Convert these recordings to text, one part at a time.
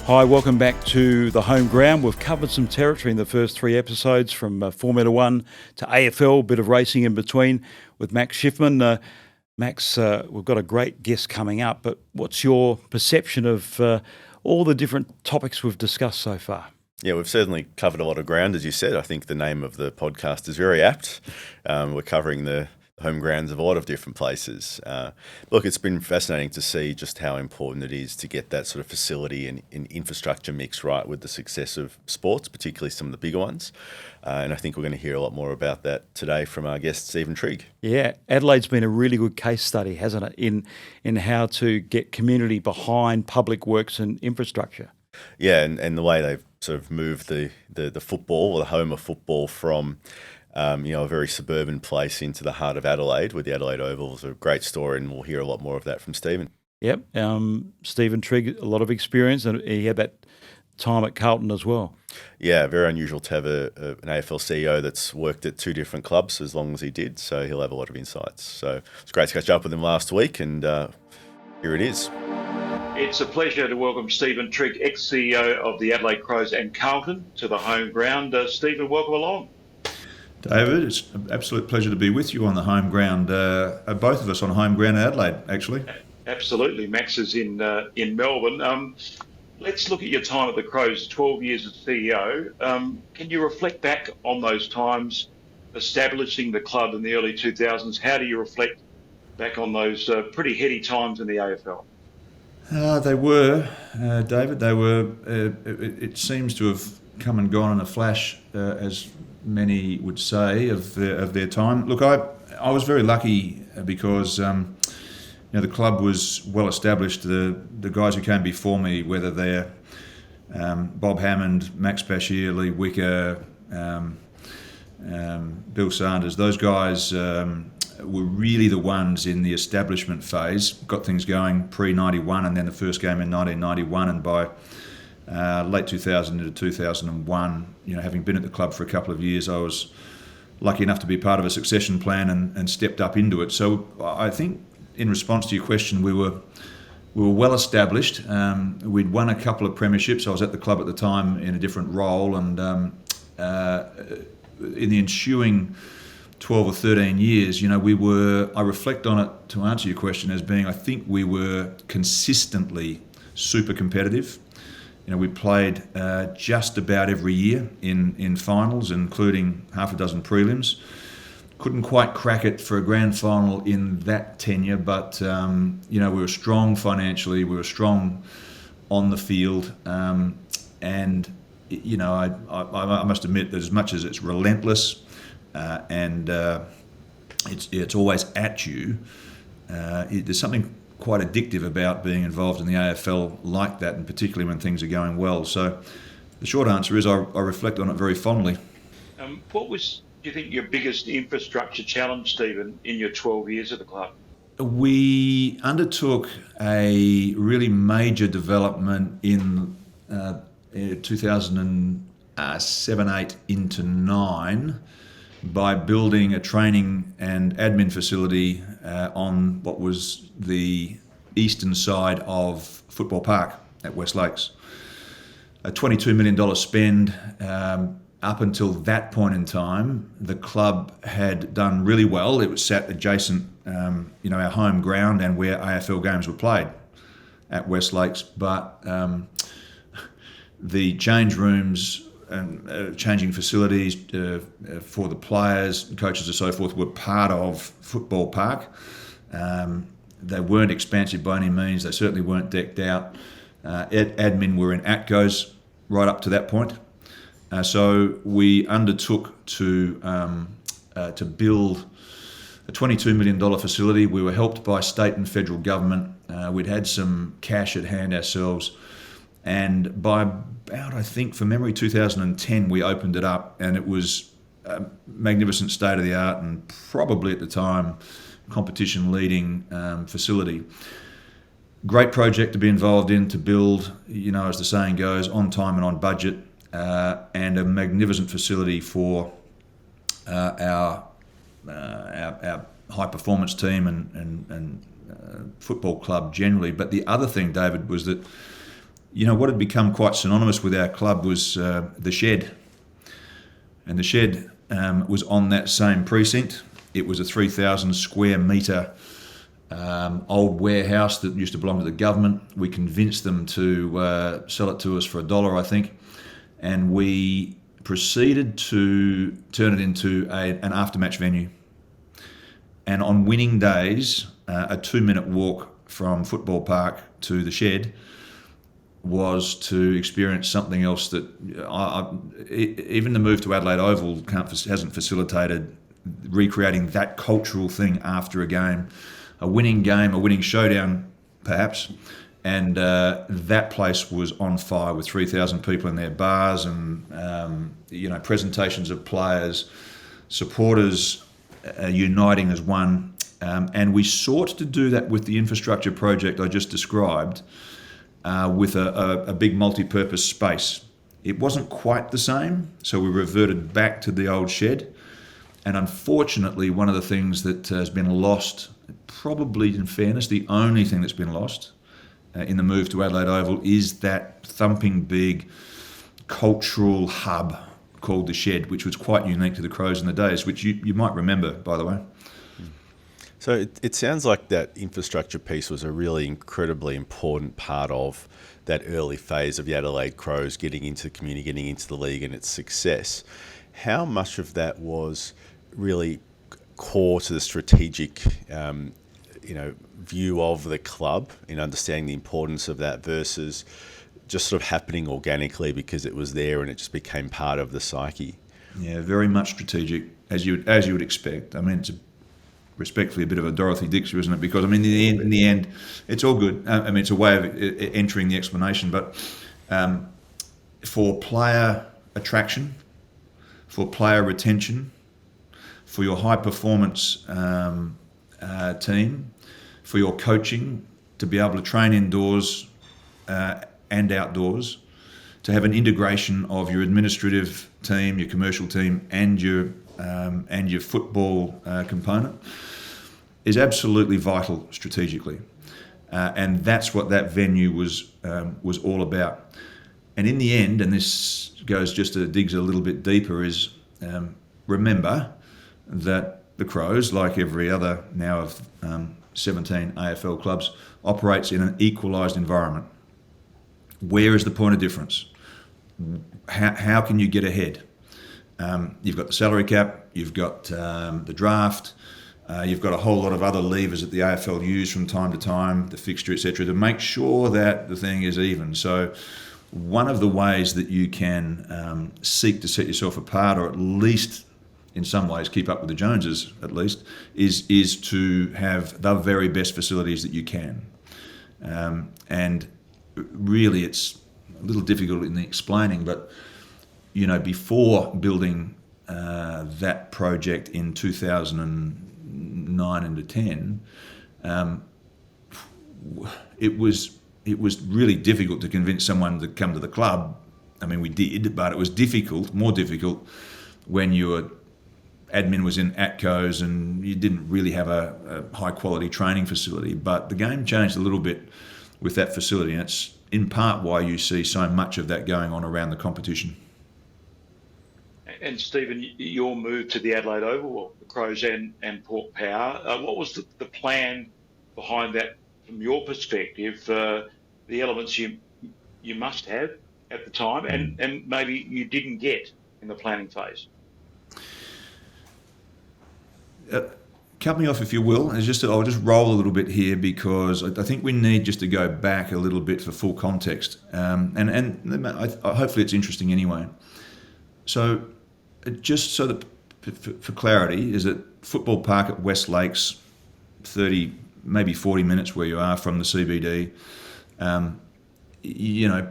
Hi, welcome back to the home ground. We've covered some territory in the first three episodes, from Formula One to AFL, bit of racing in between with Max Schiffman. Max, we've got a great guest coming up, but what's your perception of all the different topics we've discussed so far? Yeah, we've certainly covered a lot of ground, as you said. I think the name of the podcast is very apt. We're covering the home grounds of a lot of different places. Look, it's been fascinating to see just how important it is to get that sort of facility and infrastructure mix right with the success of sports, particularly some of the bigger ones. And I think we're going to hear a lot more about that today from our guest, Steven Trigg. Yeah, Adelaide's been a really good case study, hasn't it, in how to get community behind public works and infrastructure. Yeah, and the way they've sort of moved the football, or the home of football, from a very suburban place into the heart of Adelaide with the Adelaide Oval is a great story, and we'll hear a lot more of that from Steven. Yep, Steven Trigg, a lot of experience, and he had that time at Carlton as well. Yeah, very unusual to have an AFL CEO that's worked at two different clubs as long as he did, so he'll have a lot of insights. So it's great to catch up with him last week, and here it is. It's a pleasure to welcome Steven Trigg, ex-CEO of the Adelaide Crows and Carlton, to the home ground. Steven, welcome along. David, it's an absolute pleasure to be with you on the home ground. Both of us on home ground in Adelaide, actually. Absolutely. Max is in Melbourne. Let's look at your time at the Crows, 12 years as CEO. Can you reflect back on those times establishing the club in the early 2000s? How do you reflect back on those pretty heady times in the AFL? They were, David. They were. It seems to have come and gone in a flash, as many would say, of their time. Look, I was very lucky because the club was well established. The guys who came before me, whether they're Bob Hammond, Max Bashir, Lee Wicker, Bill Sanders, those guys were really the ones in the establishment phase, got things going pre-91, and then the first game in 1991, and by late 2000 into 2001, having been at the club for a couple of years, I was lucky enough to be part of a succession plan and stepped up into it. So I think, in response to your question, we were well established. We'd won a couple of premierships. I was at the club at the time in a different role, and in the ensuing 12 or 13 years, I reflect on it, to answer your question, as being, I think we were consistently super competitive. We played just about every year in finals, including half a dozen prelims. Couldn't quite crack it for a grand final in that tenure, but we were strong financially, we were strong on the field, and I must admit that as much as it's relentless, and it's always at you, there's something quite addictive about being involved in the AFL like that, and particularly when things are going well. So the short answer is I reflect on it very fondly. What was, do you think, your biggest infrastructure challenge, Steven, in your 12 years at the club? We undertook a really major development in 2007-8 into 9 by building a training and admin facility on what was the eastern side of Football Park at West Lakes. A $22 million spend. Up until that point in time, the club had done really well. It was sat adjacent, our home ground and where AFL games were played at West Lakes. But the change rooms and changing facilities for the players, coaches and so forth were part of Football Park. They weren't expansive by any means. They certainly weren't decked out. Admin were in ATCOs right up to that point. So we undertook to build a $22 million facility. We were helped by state and federal government. We'd had some cash at hand ourselves. And by about, I think, from memory, 2010, we opened it up, and it was a magnificent state-of-the-art and probably at the time competition-leading facility. Great project to be involved in, to build, as the saying goes, on time and on budget, and a magnificent facility for our high-performance team and football club generally. But the other thing, David, was that what had become quite synonymous with our club was the shed. And the shed was on that same precinct. It was a 3,000 square metre old warehouse that used to belong to the government. We convinced them to sell it to us for $1, I think. And we proceeded to turn it into an after-match venue. And on winning days, a 2-minute walk from Football Park to the shed was to experience something else that even the move to Adelaide Oval hasn't facilitated recreating that cultural thing after a game. A winning game, a winning showdown, perhaps. And that place was on fire with 3,000 people in their bars and, presentations of players, supporters uniting as one. And we sought to do that with the infrastructure project I just described, with a big multi-purpose space. It wasn't quite the same, so we reverted back to the old shed. And unfortunately, one of the things that has been lost, probably in fairness, the only thing that's been lost in the move to Adelaide Oval is that thumping big cultural hub called the Shed, which was quite unique to the Crows in the days, which you might remember, by the way. So it sounds like that infrastructure piece was a really incredibly important part of that early phase of the Adelaide Crows getting into the community, getting into the league and its success. How much of that was really core to the strategic view of the club in understanding the importance of that versus just sort of happening organically because it was there and it just became part of the psyche? Yeah, very much strategic, as you would expect. I mean, it's respectfully a bit of a Dorothy Dixer, isn't it? Because, I mean, in the end, it's all good. I mean, it's a way of entering the explanation, but for player attraction, for player retention, for your high performance team, for your coaching, to be able to train indoors and outdoors, to have an integration of your administrative team, your commercial team, and your football component is absolutely vital strategically, and that's what that venue was all about. And in the end, and this digs a little bit deeper, is remember that the Crows, like every other now of 17 AFL clubs, operates in an equalised environment. Where is the point of difference? How can you get ahead? You've got the salary cap, you've got the draft, you've got a whole lot of other levers that the AFL use from time to time, the fixture, etc., to make sure that the thing is even. So one of the ways that you can seek to set yourself apart, or at least in some ways keep up with the Joneses at least, is to have the very best facilities that you can. And really it's a little difficult in the explaining, but before building that project in 2009 and 10, it was really difficult to convince someone to come to the club. I mean, we did, but it was more difficult when your admin was in Atco's and you didn't really have a high quality training facility. But the game changed a little bit with that facility, and it's in part why you see so much of that going on around the competition. And Stephen, your move to the Adelaide Oval, the Crows and Port Power, what was the plan behind that from your perspective? The elements you must have at the time, and maybe you didn't get in the planning phase. Cut me off if you will. I'll just roll a little bit here because I think we need just to go back a little bit for full context, and hopefully it's interesting anyway. So, just so that for clarity, is that Football Park at West Lakes, 30 maybe 40 minutes where you are from the CBD,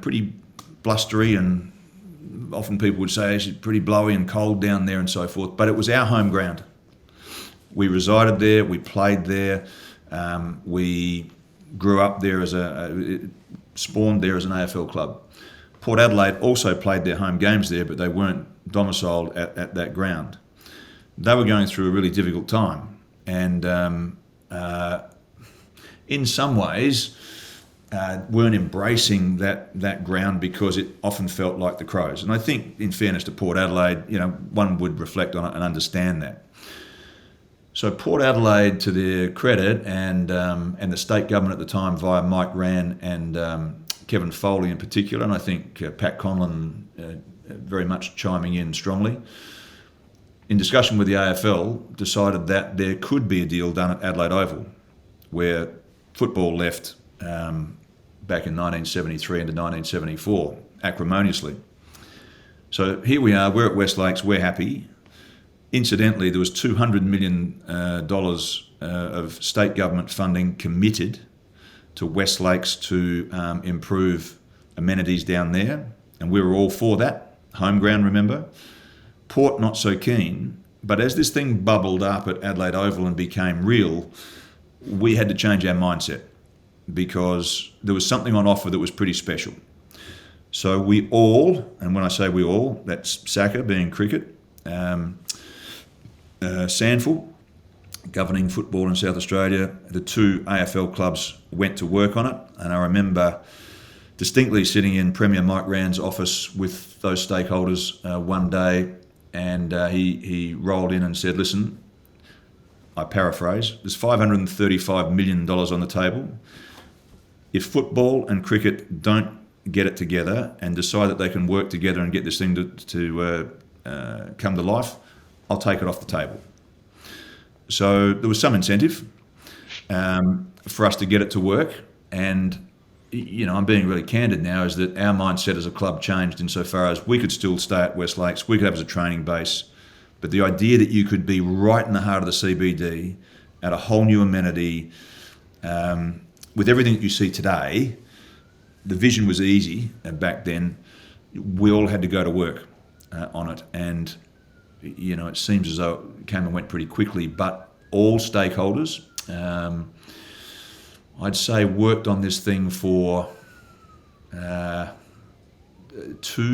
pretty blustery, and often people would say it's pretty blowy and cold down there and so forth. But it was our home ground. We resided there, we played there, we grew up there spawned there as an AFL club. Port Adelaide also played their home games there, but they weren't domiciled at that ground. They were going through a really difficult time, and in some ways, weren't embracing that ground because it often felt like the Crows. And I think, in fairness to Port Adelaide, one would reflect on it and understand that. So Port Adelaide, to their credit, and the state government at the time via Mike Rann and Kevin Foley in particular, and I think Pat Conlon very much chiming in strongly, in discussion with the AFL, decided that there could be a deal done at Adelaide Oval, where football left back in 1973 into 1974, acrimoniously. So here we are, we're at West Lakes, we're happy. Incidentally, there was $200 million of state government funding committed to West Lakes to improve amenities down there, and we were all for that. Home ground, remember? Port not so keen, but as this thing bubbled up at Adelaide Oval and became real, we had to change our mindset because there was something on offer that was pretty special. So we all, and when I say we all, that's Saka being cricket, Sandful, governing football in South Australia, the two AFL clubs went to work on it. And I remember distinctly sitting in Premier Mike Rann's office with those stakeholders one day, and he rolled in and said, listen, I paraphrase, there's $535 million on the table. If football and cricket don't get it together and decide that they can work together and get this thing to come to life, I'll take it off the table. So there was some incentive for us to get it to work. And, I'm being really candid now, is that our mindset as a club changed insofar as we could still stay at West Lakes, we could have as a training base, but the idea that you could be right in the heart of the CBD at a whole new amenity, with everything that you see today, the vision was easy back then. We all had to go to work on it. And, it seems as though it came and went pretty quickly, but all stakeholders, I'd say, worked on this thing for 2,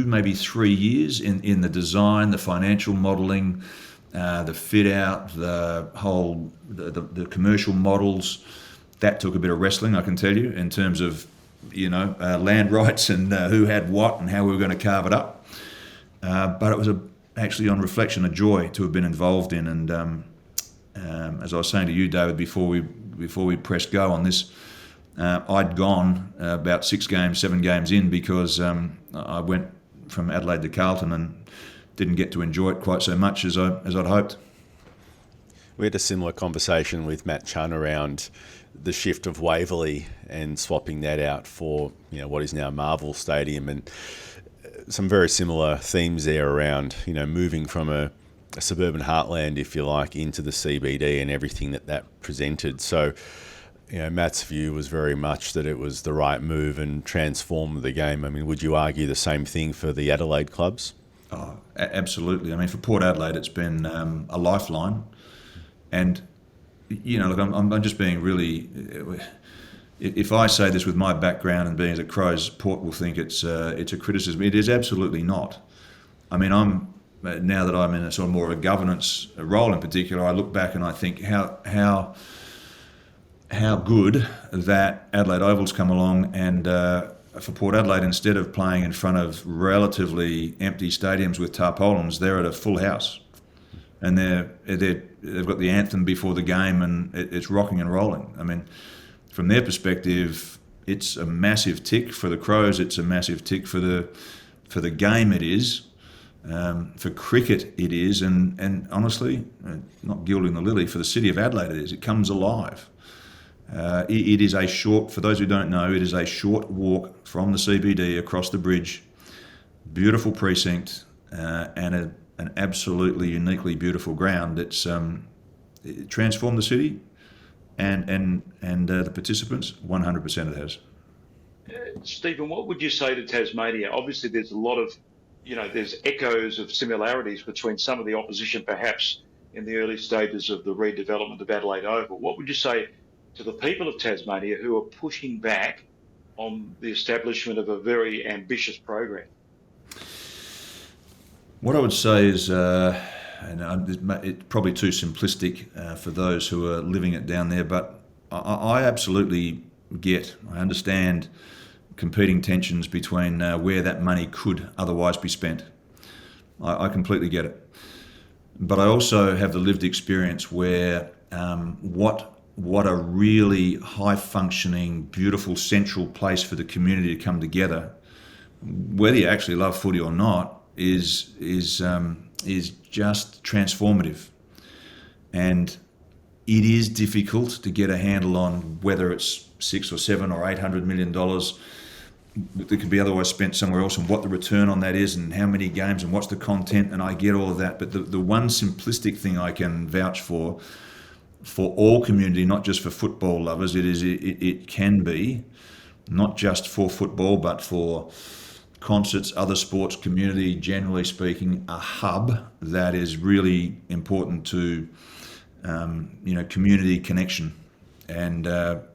maybe 3 years in the design, the financial modelling, the fit out, the whole, the commercial models. That took a bit of wrestling, I can tell you, in terms of, land rights and who had what and how we were going to carve it up. But it was actually, on reflection, a joy to have been involved in. And as I was saying to you, David, before we pressed go on this, I'd gone about 7 games in because I went from Adelaide to Carlton and didn't get to enjoy it quite so much as I'd hoped. We had a similar conversation with Matt Chun around the shift of Waverley and swapping that out for what is now Marvel Stadium, and some very similar themes there around moving from a suburban heartland, if you like, into the CBD and everything that presented. So Matt's view was very much that it was the right move and transformed the game. I mean, would you argue the same thing for the Adelaide clubs? Oh, absolutely. I mean, for Port Adelaide, it's been a lifeline. And, look, I'm just being really... If I say this with my background and being as a Crows, Port will think it's a criticism. It is absolutely not. I mean, now that I'm in a sort of more of a governance role in particular, I look back and I think how good that Adelaide Oval's come along, and for Port Adelaide, instead of playing in front of relatively empty stadiums with tarpaulins, they're at a full house, and they've got the anthem before the game, and it's rocking and rolling. I mean, from their perspective, it's a massive tick. For the Crows, it's a massive tick. For the game, it is. For cricket, it is. And honestly, not gilding the lily, for the city of Adelaide, it is. It comes alive. It is for those who don't know, it is a short walk from the CBD across the bridge. Beautiful precinct and an absolutely uniquely beautiful ground. It transformed the city. And the participants, 100% it has. Stephen, what would you say to Tasmania? Obviously, there's a lot of, there's echoes of similarities between some of the opposition, perhaps in the early stages of the redevelopment of Adelaide Oval. What would you say to the people of Tasmania who are pushing back on the establishment of a very ambitious program? What I would say is... it's probably too simplistic for those who are living it down there, but I absolutely get. I understand competing tensions between where that money could otherwise be spent. I completely get it. But I also have the lived experience where what a really high-functioning, beautiful central place for the community to come together, whether you actually love footy or not, is just transformative. And it is difficult to get a handle on whether it's $6 or $7 or $800 million that could be otherwise spent somewhere else, and what the return on that is, and how many games, and what's the content. And I get all of that, but the one simplistic thing I can vouch for all community, not just for football lovers, it can be not just for football, but for concerts, other sports, community, generally speaking, a hub that is really important to community connection. And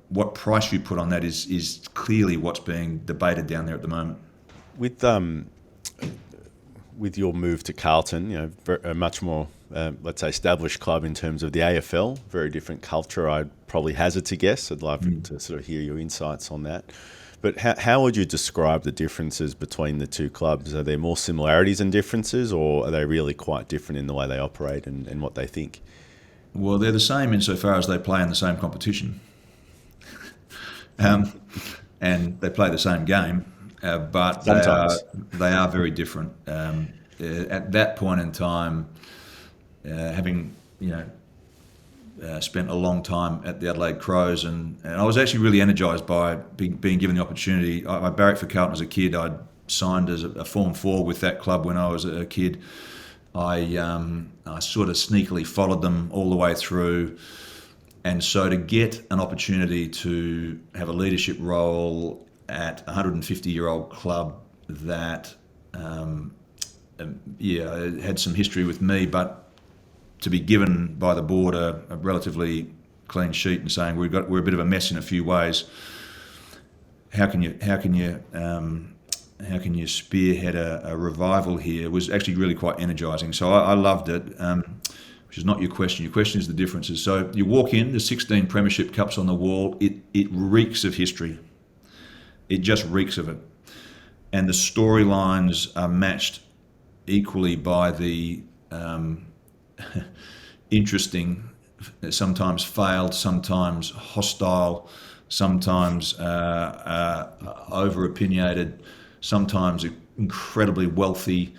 what price you put on that is clearly what's being debated down there at the moment. With your move to Carlton, a much more, let's say, established club in terms of the AFL, very different culture, I'd probably hazard to guess. I'd love to sort of hear your insights on that. But how would you describe the differences between the two clubs? Are there more similarities and differences, or are they really quite different in the way they operate and what they think? Well, they're the same insofar as they play in the same competition. And they play the same game, but they are very different. At that point in time, having spent a long time at the Adelaide Crows, and I was actually really energised by being given the opportunity. I barracked for Carlton as a kid. I'd signed as a Form 4 with that club when I was a kid. I sort of sneakily followed them all the way through. And so to get an opportunity to have a leadership role at a 150-year-old club that had some history with me, but to be given by the board a relatively clean sheet and saying we're a bit of a mess in a few ways. How can you spearhead a revival here? Was actually really quite energising. So I loved it. Which is not your question. Your question is the differences. So you walk in, there's 16 premiership cups on the wall. It reeks of history. It just reeks of it. And the storylines are matched equally by the interesting, sometimes failed, sometimes hostile, sometimes over-opinionated, sometimes incredibly wealthy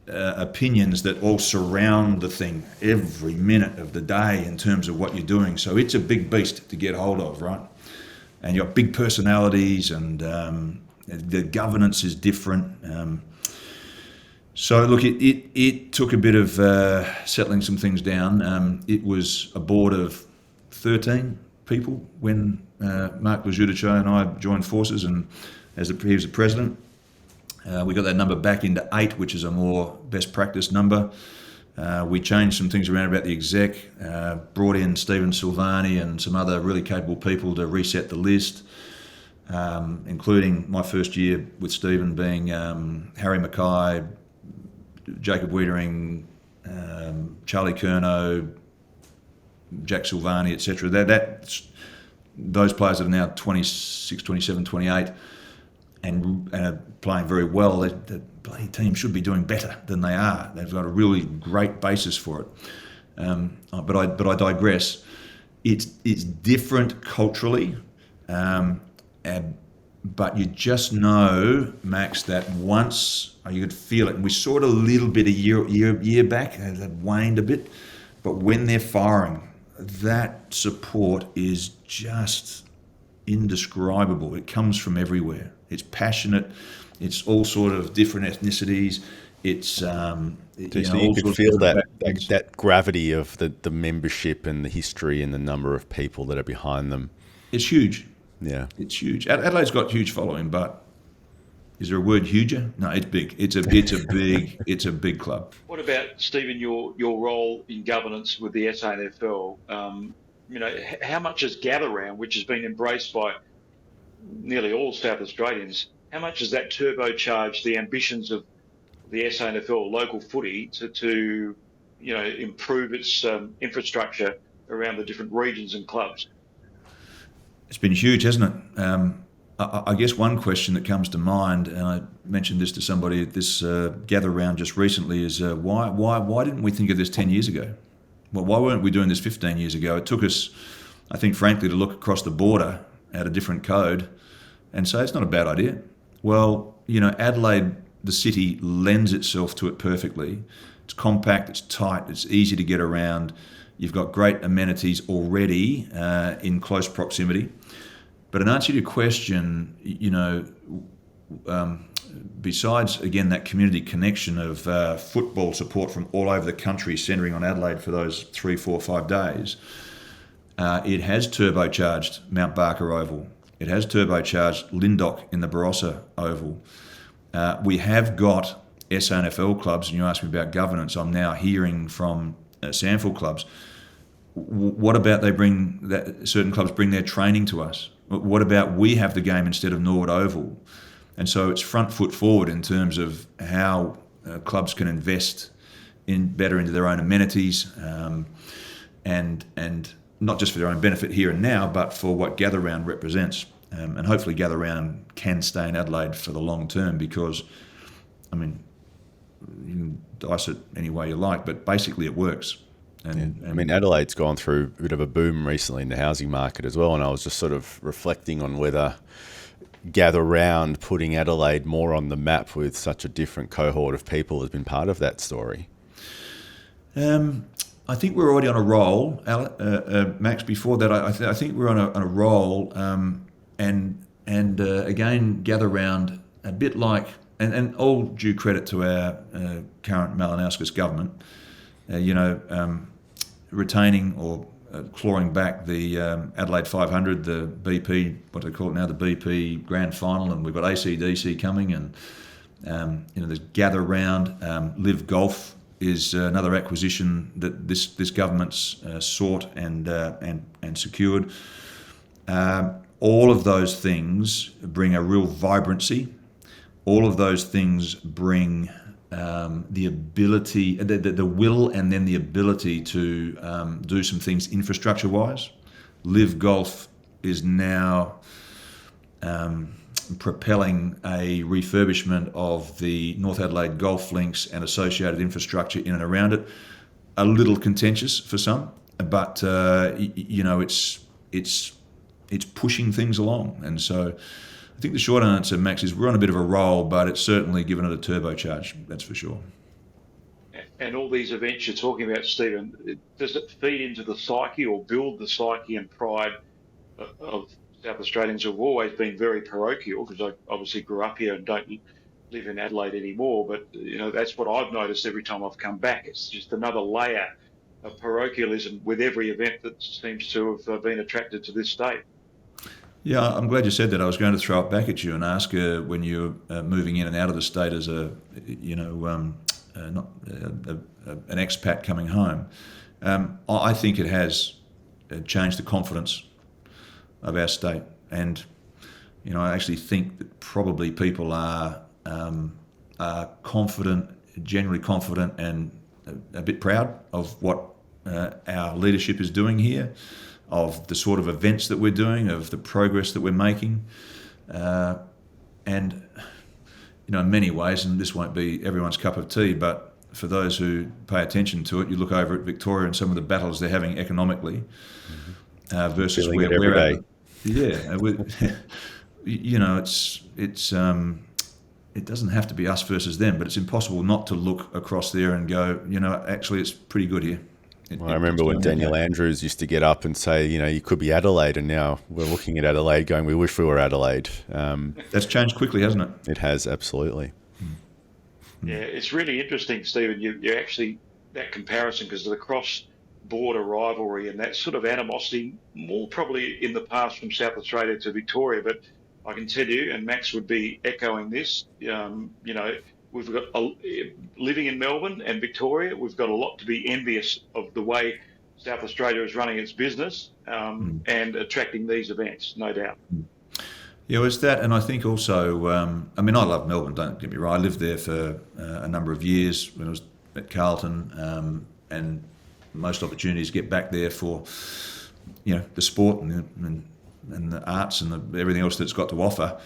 opinions that all surround the thing every minute of the day in terms of what you're doing. So it's a big beast to get hold of, right? And you've got big personalities, and the governance is different. So look, it took a bit of settling some things down. It was a board of 13 people when Mark Lajudice and I joined forces, and he was the president. We got that number back into 8, which is a more best practice number. We changed some things around about the exec, brought in Steven Silvani and some other really capable people to reset the list, including my first year with Steven being Harry Mackay, Jacob Wiedering, Charlie Curnow, Jack Silvani, etc. Those players that are now 26, 27, 28, and are playing very well. The bloody team should be doing better than they are. They've got a really great basis for it. But I digress. It's different culturally, but you just know, Max, that once you could feel it. And we saw it a little bit a year back. It waned a bit, but when they're firing, that support is just indescribable. It comes from everywhere. It's passionate. It's all sort of different ethnicities. It's so you could feel that gravity of the membership and the history and the number of people that are behind them. It's huge. Yeah, it's huge. Adelaide's got huge following, but is there a word huger? No, it's big. It's a big club. What about, Stephen, your role in governance with the SANFL? How much is Gather Round, which has been embraced by nearly all South Australians, how much has that turbocharged the ambitions of the SANFL local footy to improve its infrastructure around the different regions and clubs? It's been huge, hasn't it? I guess one question that comes to mind, and I mentioned this to somebody at this gather round just recently, is why didn't we think of this 10 years ago? Well, why weren't we doing this 15 years ago? It took us, I think, frankly, to look across the border at a different code and say it's not a bad idea. Well, Adelaide, the city, lends itself to it perfectly. It's compact, it's tight, it's easy to get around. You've got great amenities already in close proximity. But in answer to your question, besides, again, that community connection of football support from all over the country centering on Adelaide for those 3, 4, 5 days, it has turbocharged Mount Barker Oval. It has turbocharged Lyndoch in the Barossa Oval. We have got SANFL clubs, and you asked me about governance. I'm now hearing from SANFL clubs. What about certain clubs bring their training to us? What about we have the game instead of Norwood Oval? And so it's front foot forward in terms of how clubs can invest better into their own amenities, and not just for their own benefit here and now, but for what Gather Round represents. And hopefully Gather Round can stay in Adelaide for the long term, because, you can dice it any way you like, but basically it works. Adelaide's gone through a bit of a boom recently in the housing market as well, and I was just sort of reflecting on whether Gather Round putting Adelaide more on the map with such a different cohort of people has been part of that story. I think we're already on a roll, Max. Before that, I think we're on a roll, and again, Gather Round, a bit like, and all due credit to our current Malinowskis government, retaining or clawing back the Adelaide 500, the BP, what they call it now, the BP Grand Final, and we've got ACDC coming, and there's Gather Round. Live Golf is another acquisition that this government's sought and secured. All of those things bring a real vibrancy. All of those things bring the ability, the will, and then the ability to do some things infrastructure-wise. Live Golf is now propelling a refurbishment of the North Adelaide golf links and associated infrastructure in and around it. A little contentious for some, but it's pushing things along, and so I think the short answer, Max, is we're on a bit of a roll, but it's certainly given it a turbocharge, that's for sure. And all these events you're talking about, Stephen, does it feed into the psyche or build the psyche and pride of South Australians who have always been very parochial? Because I obviously grew up here and don't live in Adelaide anymore, but that's what I've noticed every time I've come back. It's just another layer of parochialism with every event that seems to have been attracted to this state. Yeah, I'm glad you said that. I was going to throw it back at you and ask when you're moving in and out of the state as an expat coming home. I think it has changed the confidence of our state, and I actually think that probably people are confident, generally confident, and a bit proud of what our leadership is doing here, of the sort of events that we're doing, of the progress that we're making. And, in many ways, and this won't be everyone's cup of tea, but for those who pay attention to it, you look over at Victoria and some of the battles they're having economically versus feeling where we're at. Yeah, it doesn't have to be us versus them, but it's impossible not to look across there and go, actually it's pretty good here. I remember when Daniel Andrews used to get up and say, you could be Adelaide, and now we're looking at Adelaide going, we wish we were Adelaide. That's changed quickly, hasn't it? It has, absolutely. Yeah, it's really interesting, Stephen, you actually, that comparison, because of the cross-border rivalry and that sort of animosity, more probably in the past from South Australia to Victoria, but I can tell you, and Max would be echoing this, we've got, living in Melbourne and Victoria, we've got a lot to be envious of the way South Australia is running its business and attracting these events, no doubt. Yeah, well, it's that, and I think also, I love Melbourne, don't get me wrong. I lived there for a number of years when I was at Carlton, and most opportunities get back there for, the sport and the arts and everything else that it's got to offer.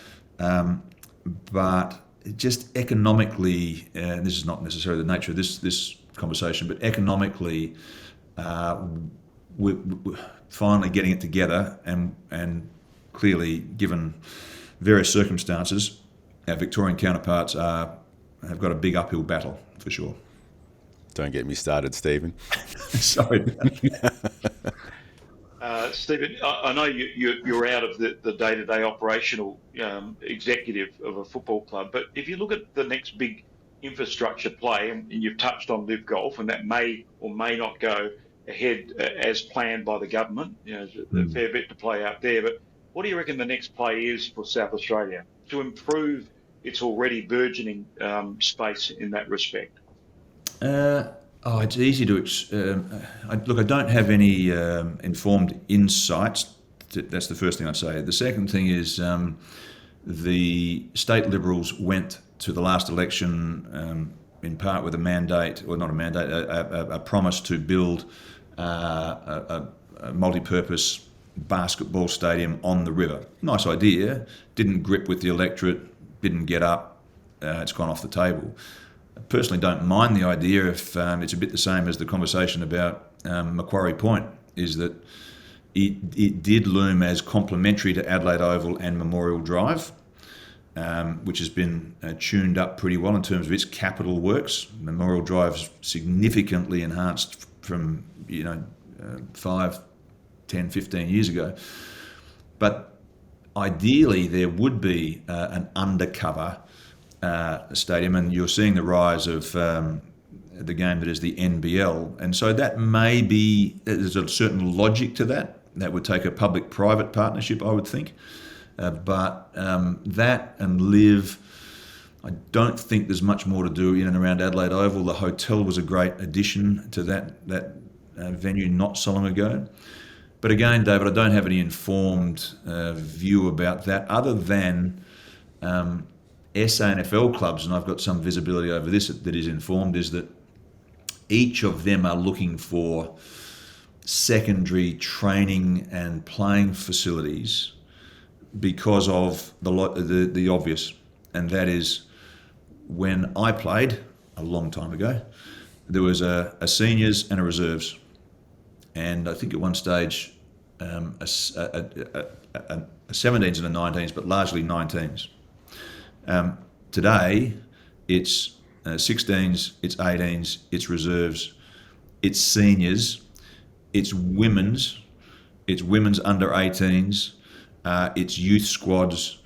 But just economically, and this is not necessarily the nature of this conversation, but economically, we're finally getting it together, and clearly, given various circumstances, our Victorian counterparts have got a big uphill battle for sure. Don't get me started, Stephen. Sorry. Stephen, I know you're out of the day-to-day operational executive of a football club, but if you look at the next big infrastructure play, and you've touched on Live Golf, and that may or may not go ahead as planned by the government, there's a fair bit to play out there, but what do you reckon the next play is for South Australia to improve its already burgeoning space in that respect? It's easy to look. I don't have any informed insights. That's the first thing I'd say. The second thing is the state Liberals went to the last election in part with a mandate, or not a mandate, a promise to build a multi-purpose basketball stadium on the river. Nice idea. Didn't grip with the electorate. Didn't get up. It's gone off the table. I personally don't mind the idea if it's a bit the same as the conversation about Macquarie Point, is that it did loom as complementary to Adelaide Oval and Memorial Drive, which has been tuned up pretty well in terms of its capital works. Memorial Drive's significantly enhanced from 5, 10, 15 years ago. But ideally there would be an undercover stadium, and you're seeing the rise of the game that is the NBL, and so that may be, there's a certain logic to that. That would take a public-private partnership, I would think. But that and Live, I don't think there's much more to do in and around Adelaide Oval. The hotel was a great addition to that venue not so long ago. But again, David, I don't have any informed view about that, other than SANFL clubs, and I've got some visibility over this that is informed, is that each of them are looking for secondary training and playing facilities because of the obvious, and that is, when I played a long time ago, there was a seniors and a reserves, and I think at one stage a 17s and a 19s, but largely 19s. Today, it's 16s, it's 18s, it's reserves, it's seniors, it's women's under 18s, it's youth squads,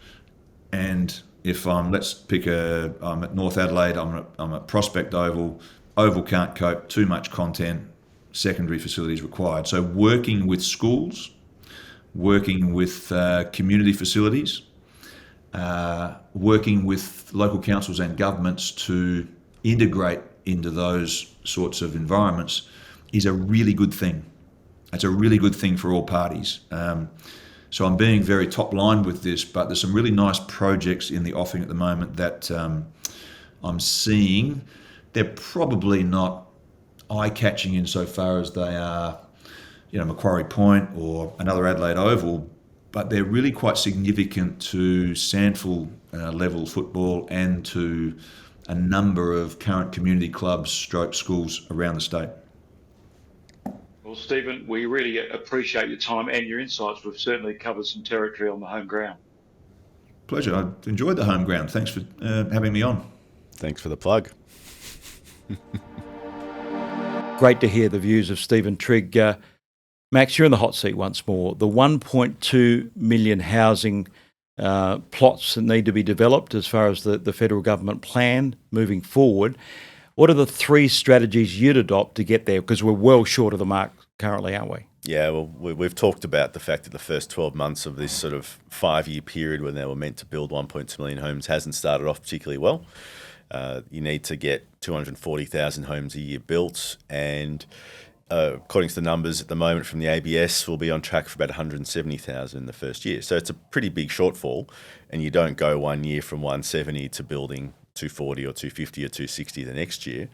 and if I'm at North Adelaide, I'm at Prospect Oval. Oval can't cope, too much content, secondary facilities required. So working with schools, working with community facilities, working with local councils and governments to integrate into those sorts of environments is a really good thing. It's a really good thing for all parties. So I'm being very top line with this, but there's some really nice projects in the offing at the moment that I'm seeing. They're probably not eye-catching insofar as they are, Macquarie Point or another Adelaide Oval, but they're really quite significant to SANFL level football and to a number of current community clubs stroke schools around the state. Well, Stephen, we really appreciate your time and your insights. We've certainly covered some territory on the home ground. Pleasure. I enjoyed the home ground. Thanks for having me on. Thanks for the plug. Great to hear the views of Steven Trigg. Max, you're in the hot seat once more. The 1.2 million housing plots that need to be developed as far as the federal government plan moving forward. What are the 3 strategies you'd adopt to get there? Because we're well short of the mark currently, aren't we? Yeah, well, we've talked about the fact that the first 12 months of this sort of 5-year period when they were meant to build 1.2 million homes hasn't started off particularly well. You need to get 240,000 homes a year built, and according to the numbers at the moment from the ABS, we'll be on track for about 170,000 in the first year. So it's a pretty big shortfall, and you don't go 1 year from 170 to building 240 or 250 or 260 the next year.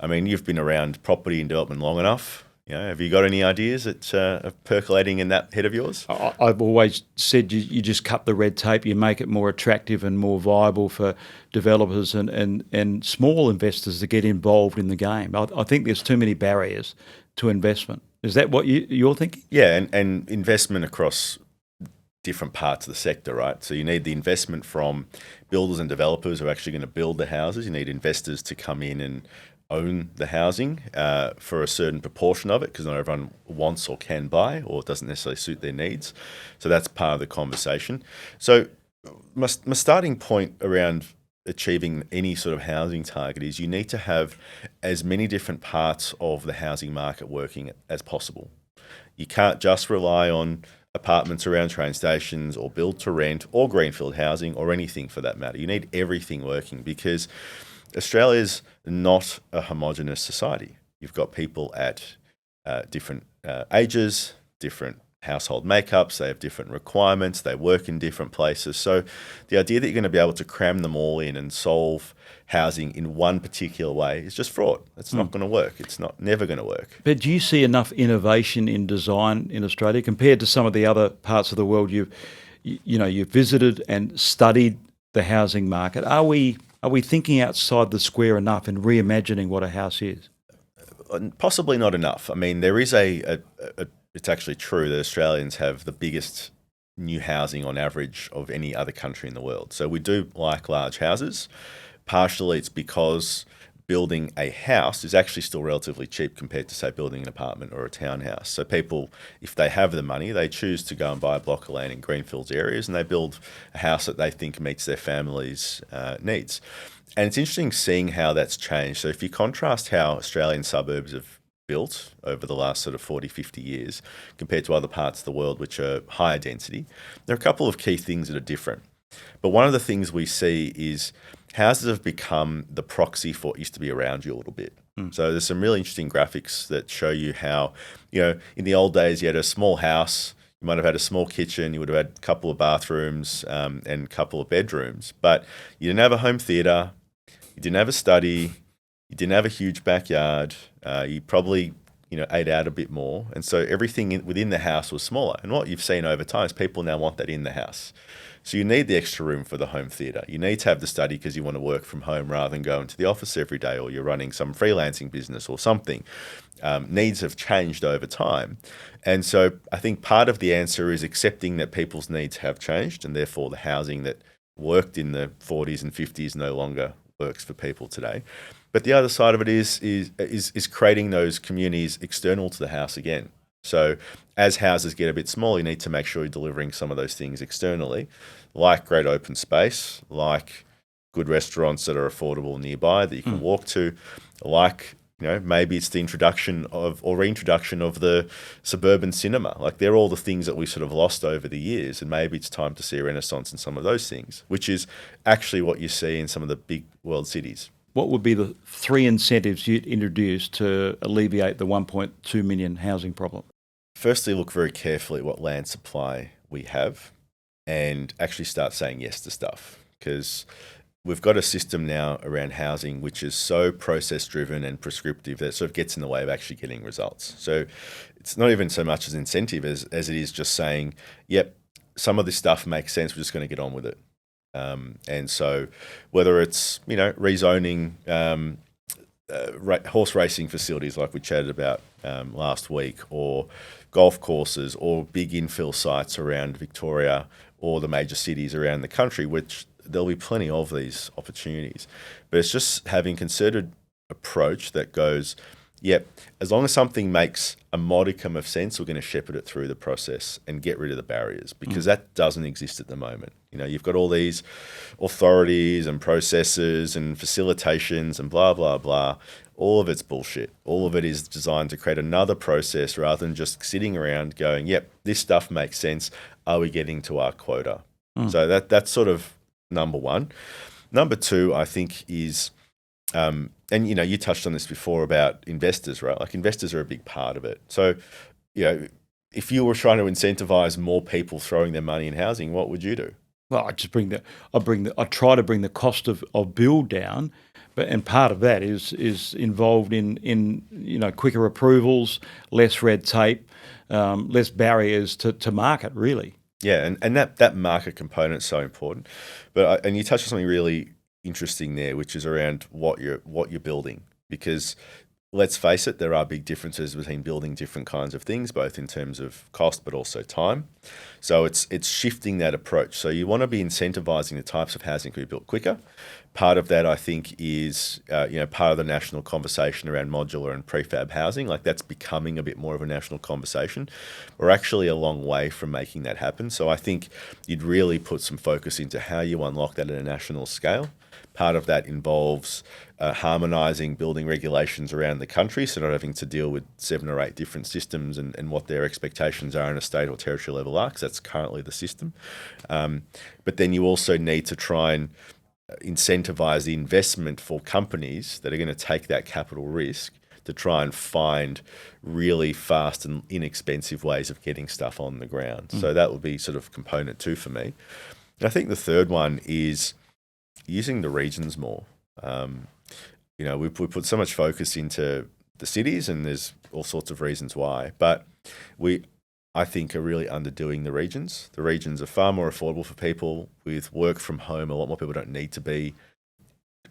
I mean, you've been around property and development long enough. Have you got any ideas that are percolating in that head of yours? I've always said you just cut the red tape, you make it more attractive and more viable for developers and small investors to get involved in the game. I think there's too many barriers to investment. Is that what you're thinking? Yeah, and investment across different parts of the sector, right? So you need the investment from builders and developers who are actually going to build the houses. You need investors to come in and own the housing for a certain proportion of it, because not everyone wants or can buy, or it doesn't necessarily suit their needs. So that's part of the conversation. So my starting point around achieving any sort of housing target is you need to have as many different parts of the housing market working as possible. You can't just rely on apartments around train stations or build to rent or greenfield housing or anything for that matter. You need everything working, because Australia's not a homogenous society. You've got people at different ages, different household makeups, they have different requirements, they work in different places. So the idea that you're going to be able to cram them all in and solve housing in one particular way is just fraud. It's not going to work. It's never going to work. But do you see enough innovation in design in Australia compared to some of the other parts of the world you've visited and studied the housing market? Are we thinking outside the square enough and reimagining what a house is? Possibly not enough. I mean, there is it's actually true that Australians have the biggest new housing on average of any other country in the world. So we do like large houses. Partially it's because building a house is actually still relatively cheap compared to, say, building an apartment or a townhouse. So people, if they have the money, they choose to go and buy a block of land in greenfields areas, and they build a house that they think meets their family's needs. And it's interesting seeing how that's changed. So if you contrast how Australian suburbs have built over the last sort of 40, 50 years compared to other parts of the world which are higher density, there are a couple of key things that are different. But one of the things we see is houses have become the proxy for what used to be around you a little bit. So there's some really interesting graphics that show you how, in the old days you had a small house, you might have had a small kitchen, you would have had a couple of bathrooms and a couple of bedrooms, but you didn't have a home theatre, you didn't have a study, you didn't have a huge backyard, you probably ate out a bit more, and so everything within the house was smaller. And what you've seen over time is people now want that in the house. So you need the extra room for the home theatre. You need to have the study because you want to work from home rather than go into the office every day, or you're running some freelancing business or something. Needs have changed over time. And so I think part of the answer is accepting that people's needs have changed, and therefore the housing that worked in the 40s and 50s no longer works for people today. But the other side of it is creating those communities external to the house again. So as houses get a bit smaller, you need to make sure you're delivering some of those things externally, like great open space, like good restaurants that are affordable nearby that you can walk to, like, maybe it's the introduction of or reintroduction of the suburban cinema. Like, they're all the things that we sort of lost over the years, and maybe it's time to see a renaissance in some of those things, which is actually what you see in some of the big world cities. What would be the 3 incentives you'd introduce to alleviate the 1.2 million housing problem? Firstly, look very carefully at what land supply we have and actually start saying yes to stuff, because we've got a system now around housing which is so process-driven and prescriptive that it sort of gets in the way of actually getting results. So it's not even so much as incentive as it is just saying, yep, some of this stuff makes sense, we're just going to get on with it. And so whether it's, rezoning horse racing facilities like we chatted about last week, or golf courses, or big infill sites around Victoria or the major cities around the country, which there'll be plenty of these opportunities. But it's just having concerted approach that goes, yep, as long as something makes a modicum of sense, we're going to shepherd it through the process and get rid of the barriers, because that doesn't exist at the moment. You've got all these authorities and processes and facilitations and blah, blah, blah. All of it's bullshit. All of it is designed to create another process rather than just sitting around going, yep, this stuff makes sense. Are we getting to our quota? So that's sort of number one. Number two, I think, is, and you touched on this before about investors, right? Like, investors are a big part of it. So, if you were trying to incentivize more people throwing their money in housing, what would you do? Well, I try to bring the cost of build down, and part of that is involved in quicker approvals, less red tape, less barriers to market, really. Yeah, and that market component is so important. But and you touched on something really interesting there, which is around what you're building, because let's face it, there are big differences between building different kinds of things, both in terms of cost but also time. So it's shifting that approach. So you want to be incentivizing the types of housing that can be built quicker. Part of that, I think, is part of the national conversation around modular and prefab housing. Like, that's becoming a bit more of a national conversation. We're actually a long way from making that happen. So I think you'd really put some focus into how you unlock that at a national scale. Part of that involves harmonising building regulations around the country, so not having to deal with 7 or 8 different systems and what their expectations are in a state or territory level are, because that's currently the system. But then you also need to try and incentivise the investment for companies that are going to take that capital risk to try and find really fast and inexpensive ways of getting stuff on the ground. So that would be sort of component 2 for me. And I think the third one is using the regions more. We put so much focus into the cities, and there's all sorts of reasons why, but I think, are really underdoing the regions. The regions are far more affordable for people with work from home. A lot more people don't need to be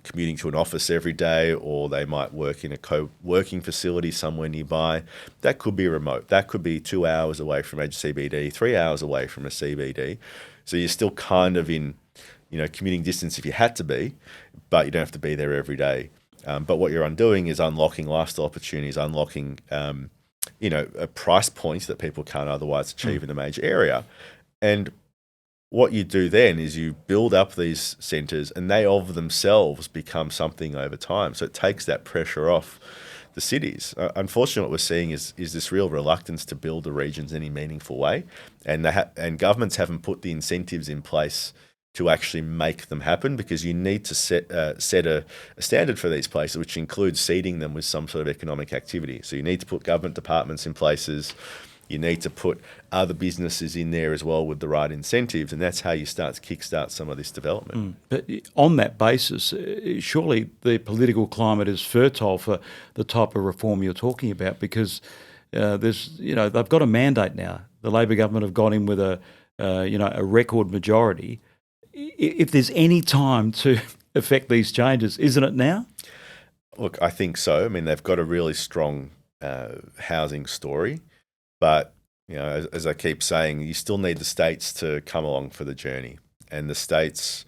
commuting to an office every day, or they might work in a co-working facility somewhere nearby. That could be remote. That could be 2 hours away from edge CBD, 3 hours away from a CBD. So you're still kind of in commuting distance if you had to be, but you don't have to be there every day. But what you're undoing is unlocking lifestyle opportunities, unlocking, a price point that people can't otherwise achieve in a major area. And what you do then is you build up these centres, and they of themselves become something over time. So it takes that pressure off the cities. Unfortunately, what we're seeing is this real reluctance to build the regions in any meaningful way, and and governments haven't put the incentives in place to actually make them happen, because you need to set a standard for these places, which includes seeding them with some sort of economic activity. So you need to put government departments in places. You need to put other businesses in there as well with the right incentives, and that's how you start to kickstart some of this development. But on that basis, surely the political climate is fertile for the type of reform you're talking about, because they've got a mandate now. The Labor government have got in with a record majority. If there's any time to affect these changes, isn't it now? Look, I think so. I mean, they've got a really strong housing story, but as I keep saying, you still need the states to come along for the journey, and the states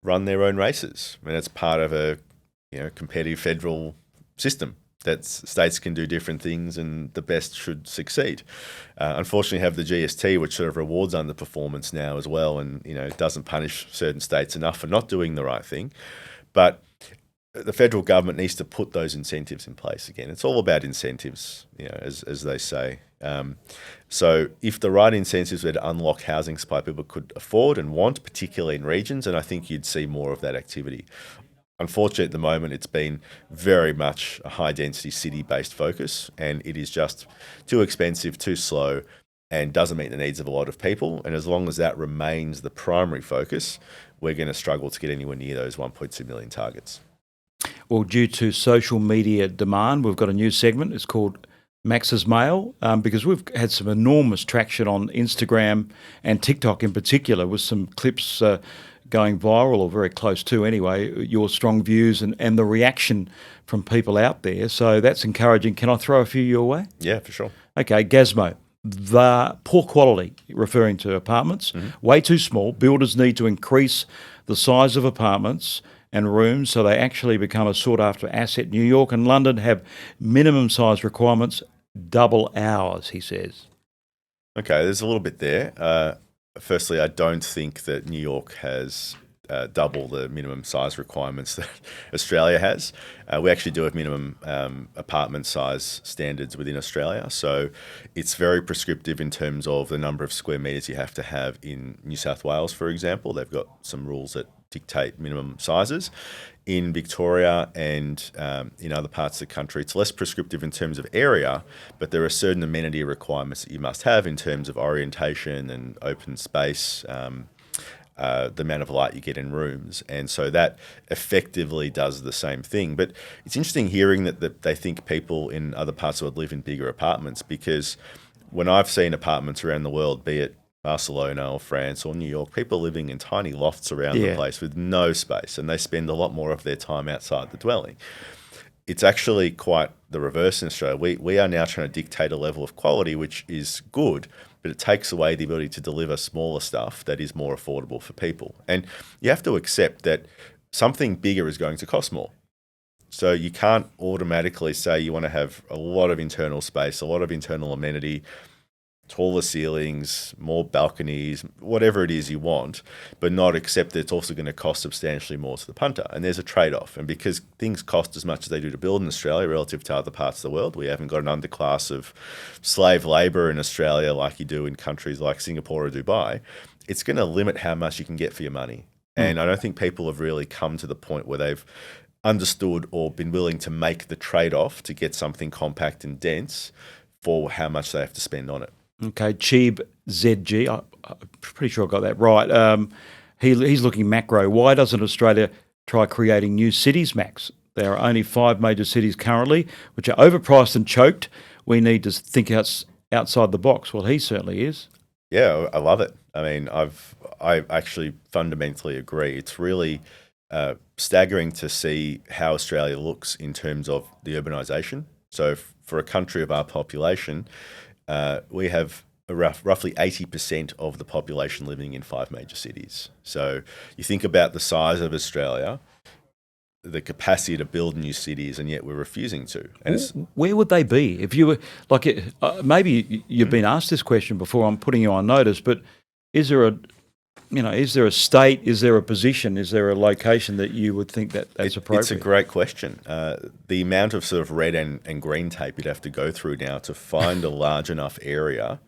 run their own races. I mean, that's part of a competitive federal system. That states can do different things, and the best should succeed. Unfortunately, have the GST, which sort of rewards underperformance now as well, and doesn't punish certain states enough for not doing the right thing. But the federal government needs to put those incentives in place again. It's all about incentives, as they say. So if the right incentives were to unlock housing supply people could afford and want, particularly in regions, and I think you'd see more of that activity. Unfortunately, at the moment, it's been very much a high-density city-based focus, and it is just too expensive, too slow, and doesn't meet the needs of a lot of people. And as long as that remains the primary focus, we're going to struggle to get anywhere near those 1.2 million targets. Well, due to social media demand, we've got a new segment. It's called Max's Mail, because we've had some enormous traction on Instagram and TikTok in particular, with some clips going viral, or very close to anyway, your strong views and the reaction from people out there. So that's encouraging. Can I throw a few your way? Yeah, for sure. Okay, Gazmo. The poor quality, referring to apartments, way too small. Builders need to increase the size of apartments and rooms so they actually become a sought-after asset. New York and London have minimum size requirements, double ours, he says. Okay, there's a little bit there. Firstly, I don't think that New York has double the minimum size requirements that Australia has. We actually do have minimum apartment size standards within Australia. So it's very prescriptive in terms of the number of square metres you have to have in New South Wales, for example. They've got some rules that dictate minimum sizes. In Victoria and in other parts of the country, it's less prescriptive in terms of area, but there are certain amenity requirements that you must have in terms of orientation and open space. the amount of light you get in rooms. And so that effectively does the same thing. But it's interesting hearing that they think people in other parts of the world live in bigger apartments, because when I've seen apartments around the world, be it Barcelona or France or New York, people living in tiny lofts around the place with no space, and they spend a lot more of their time outside the dwelling. It's actually quite the reverse in Australia. We are now trying to dictate a level of quality which is good, but it takes away the ability to deliver smaller stuff that is more affordable for people. And you have to accept that something bigger is going to cost more. So you can't automatically say you want to have a lot of internal space, a lot of internal amenity, taller ceilings, more balconies, whatever it is you want, but not accept that it's also going to cost substantially more to the punter. And there's a trade-off. And because things cost as much as they do to build in Australia relative to other parts of the world, we haven't got an underclass of slave labour in Australia like you do in countries like Singapore or Dubai, it's going to limit how much you can get for your money. And I don't think people have really come to the point where they've understood or been willing to make the trade-off to get something compact and dense for how much they have to spend on it. Okay, Cheeb ZG, I'm pretty sure I got that right. He's looking macro. Why doesn't Australia try creating new cities, Max? There are only 5 major cities currently, which are overpriced and choked. We need to think outside the box. Well, he certainly is. Yeah, I love it. I mean, I actually fundamentally agree. It's really staggering to see how Australia looks in terms of the urbanisation. So for a country of our population, we have roughly 80% of the population living in 5 major cities. So you think about the size of Australia, the capacity to build new cities, and yet we're refusing to. And where would they be if you were like? Maybe you've been asked this question before. I'm putting you on notice, but is there a state? Is there a position? Is there a location that you would think that's appropriate? It's a great question. The amount of sort of red and green tape you'd have to go through now to find a large enough area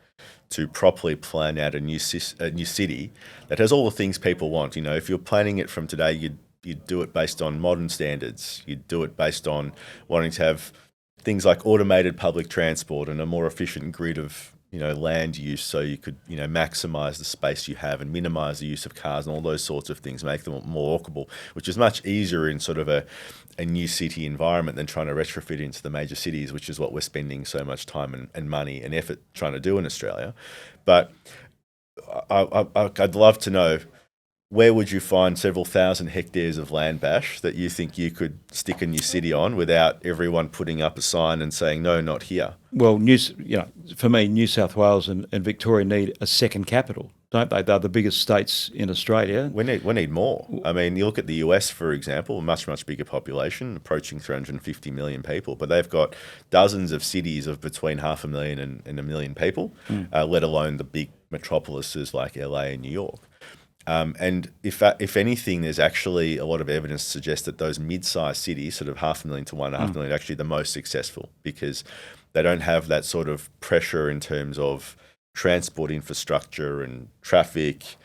to properly plan out a new city that has all the things people want. You know, if you're planning it from today, you'd do it based on modern standards. You'd do it based on wanting to have things like automated public transport and a more efficient grid of land use, so you could maximize the space you have and minimize the use of cars and all those sorts of things, make them more walkable, which is much easier in sort of a new city environment than trying to retrofit into the major cities, which is what we're spending so much time and money and effort trying to do in Australia. But I'd love to know, where would you find several thousand hectares of land, Bash, that you think you could stick a new city on without everyone putting up a sign and saying, no, not here? Well, for me, New South Wales and Victoria need a second capital, don't they? They're the biggest states in Australia. We need more. I mean, you look at the US, for example, a much, much bigger population, approaching 350 million people, but they've got dozens of cities of between 500,000 and 1 million people, let alone the big metropolises like LA and New York. And if anything, there's actually a lot of evidence to suggest that those mid-sized cities, sort of 500,000 to 1.5 million, are actually the most successful, because they don't have that sort of pressure in terms of transport infrastructure and traffic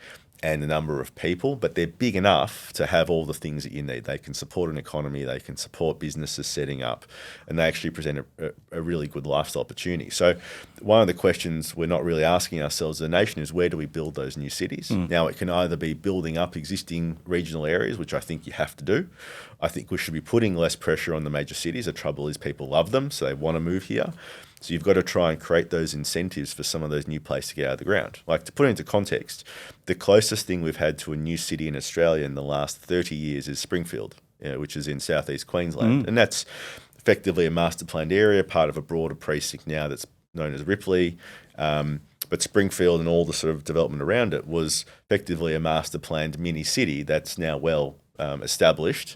and the number of people, but they're big enough to have all the things that you need. They can support an economy, they can support businesses setting up, and they actually present a really good lifestyle opportunity. So one of the questions we're not really asking ourselves as a nation is, where do we build those new cities? Now, it can either be building up existing regional areas, which I think you have to do. I think we should be putting less pressure on the major cities. The trouble is people love them, so they want to move here. So you've got to try and create those incentives for some of those new places to get out of the ground. Like, to put it into context, the closest thing we've had to a new city in Australia in the last 30 years is Springfield, which is in southeast Queensland. And that's effectively a master planned area, part of a broader precinct now that's known as Ripley. But Springfield and all the sort of development around it was effectively a master planned mini city that's now well established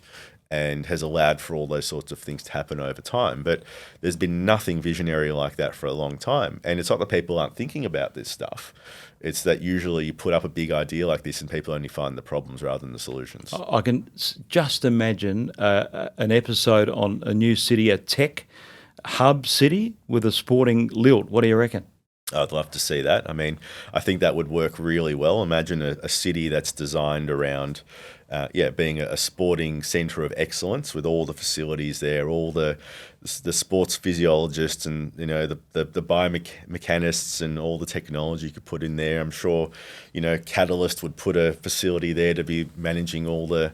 and has allowed for all those sorts of things to happen over time. But there's been nothing visionary like that for a long time. And it's not that people aren't thinking about this stuff. It's that usually you put up a big idea like this and people only find the problems rather than the solutions. I can just imagine an episode on a new city, a tech hub city with a sporting lilt. What do you reckon? I'd love to see that. I mean, I think that would work really well. Imagine a city that's designed around, being a sporting centre of excellence with all the facilities there, all the sports physiologists and the biomechanists and all the technology you could put in there. I'm sure, Catalyst would put a facility there to be managing all the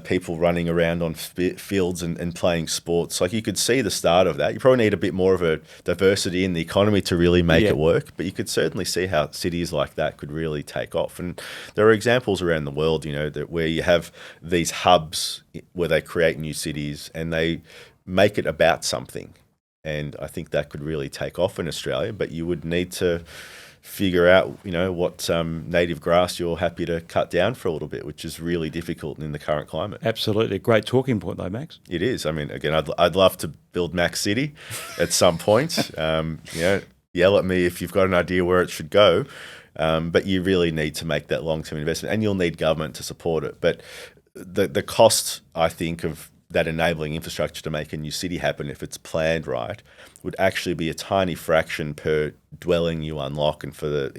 people running around on fields and playing sports. Like, you could see the start of that. You probably need a bit more of a diversity in the economy to really make it work, but you could certainly see how cities like that could really take off. And there are examples around the world, where you have these hubs where they create new cities and they make it about something. And I think that could really take off in Australia, but you would need to figure out, what native grass you're happy to cut down for a little bit, which is really difficult in the current climate. Absolutely. A great talking point though, Max. It is. I mean, again, I'd love to build Max City at some point. Yell at me if you've got an idea where it should go. But you really need to make that long-term investment, and you'll need government to support it. But the cost, I think, of that enabling infrastructure to make a new city happen, if it's planned right, would actually be a tiny fraction per dwelling you unlock and for the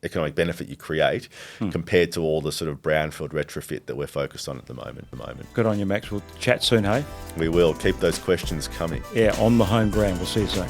economic benefit you create, compared to all the sort of brownfield retrofit that we're focused on at the moment. Good on you, Max. We'll chat soon, hey? We will. Keep those questions coming. Yeah, on the home ground. We'll see you soon.